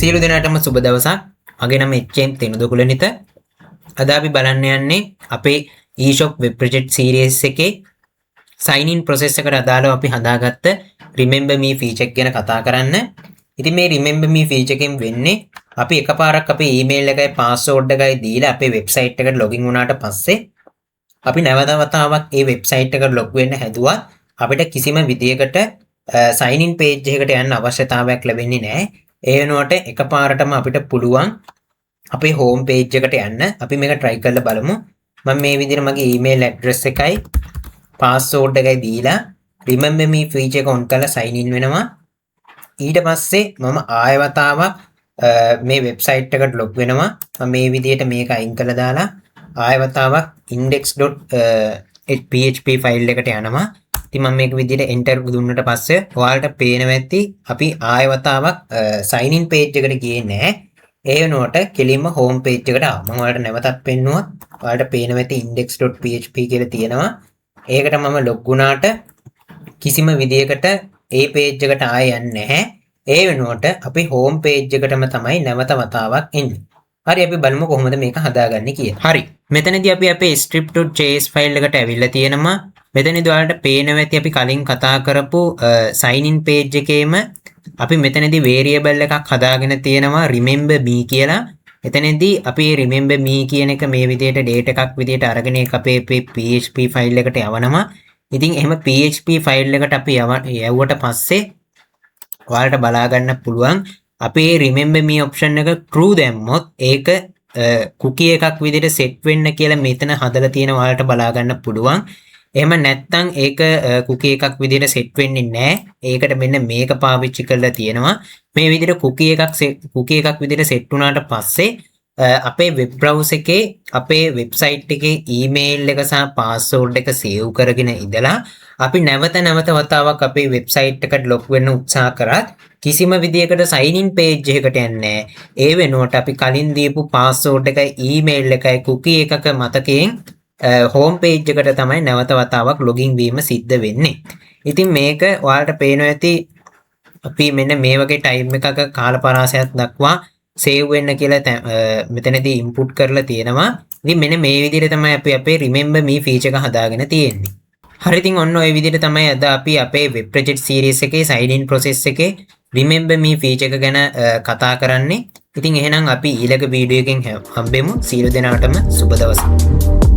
සියලු දෙනාටම සුබ දවසක්. මගේ නම එච්.එම්. තෙනුදකුලනිත. අද අපි බලන්න යන්නේ අපේ eShop web project series එකේ sign in process එකට අදාළව අපි හදාගත්ත remember me feature එක ගැන කතා කරන්න. ඉතින් මේ remember me feature එකෙන් වෙන්නේ අපි එකපාරක් අපේ email එකයි password එකයි දීලා අපේ website එකට login වුණාට පස්සේ අපි නැවත වතාවක් ඒ website එකට log වෙන්න හැදුවා අපිට කිසිම විදියකට sign in page එකකට යන්න අවශ්‍යතාවයක් ලැබෙන්නේ නැහැ. ඒ වෙනුවට එකපාරටම අපිට පුළුවන් අපේ home page එකට යන්න. අපි මේක try කරලා බලමු. මම මේ විදිහට මගේ email address එකයි password එකයි දීලා remember me feature එක on කරලා sign in වෙනවා. ඊට පස්සේ මම ආයෙ වතාවක් මේ website එකට log වෙනවා. මම මේ විදිහට මේක අයින් කරලා දාලා ආයෙ වතාවක් index.php file එකට යනවා. ඉතින් මම මේක විදිහට enter දුන්නට පස්සේ ඔයාලට පේනවා ඇති අපි ආයෙ වතාවක් sign in page එකට ගියේ නැහැ. ඒ වෙනුවට කෙලින්ම home page එකට ආවා. මම ඔයාලට නැවතත් පෙන්නුවා. ඔයාලට පේනවා ඇති index.php කියලා තියෙනවා. ඒකට මම log වුණාට කිසිම විදියකට ඒ page එකට ආයෙ යන්නේ නැහැ. ඒ වෙනුවට අපි home page එකටම තමයි නැවත වතාවක් එන්නේ. හරි අපි බලමු කොහොමද මේක හදාගන්නේ කියලා. හරි. මෙතනදී අපි අපේ script.js file එකට ඇවිල්ලා තියෙනවා. මෙතනදී ඔයාලට පේනවා ඇති අපි කලින් කතා කරපු sign in page එකේම අපි මෙතනදී variable එකක් හදාගෙන තියෙනවා remember me කියලා. එතනදී අපි remember me කියන එක මේ විදිහට date එකක් විදිහට අරගෙන ඒක අපේ PHP file එකට යවනවා. ඉතින් එහෙම PHP file එකට අපි යවුවට පස්සේ ඔයාලට බලා ගන්න පුළුවන් අපේ remember me option එක true දැම්මොත් ඒක cookie එකක් විදිහට set වෙන්න කියලා මෙතන හදලා තියෙන ඔයාලට බලා ගන්න පුළුවන්. එහෙම නැත්නම් ඒක cookie එකක් විදිහට set වෙන්නේ නැහැ. ඒකට මෙන්න මේක පාවිච්චි කරලා තියෙනවා. මේ විදිහට cookie එකක් විදිහට set වුණාට පස්සේ අපේ web browser එකේ අපේ website එකේ email එක සහ password එක save කරගෙන ඉඳලා අපි නැවත වතාවක් අපේ website එකට log වෙන්න උත්සාහ කරත් කිසිම විදියකට sign in page එකකට යන්නේ නැහැ. ඒ වෙනුවට අපි කලින් දීපු password එකයි email එකයි cookie එකක මතකයෙන් home page එකට තමයි නැවත වතාවක් login වීම සිද්ධ වෙන්නේ. ඉතින් මේක ඔයාලට පේනවා ඇති අපි මෙන්න මේ වගේ time එකක කාලපරාසයක් දක්වා save වෙන්න කියලා මෙතනදී input කරලා තියෙනවා. ඉතින් මෙන්න මේ විදිහට තමයි අපි අපේ remember me feature එක හදාගෙන තියෙන්නේ. හරි ඉතින් ඔන්න ඔය විදිහට තමයි අද අපි අපේ web project series එකේ sign in process එකේ remember me feature එක ගැන කතා කරන්නේ. ඉතින් එහෙනම් අපි ඊළඟ වීඩියෝ එකෙන් හම්බෙමු. සියලු දෙනාටම සුබ දවසක්.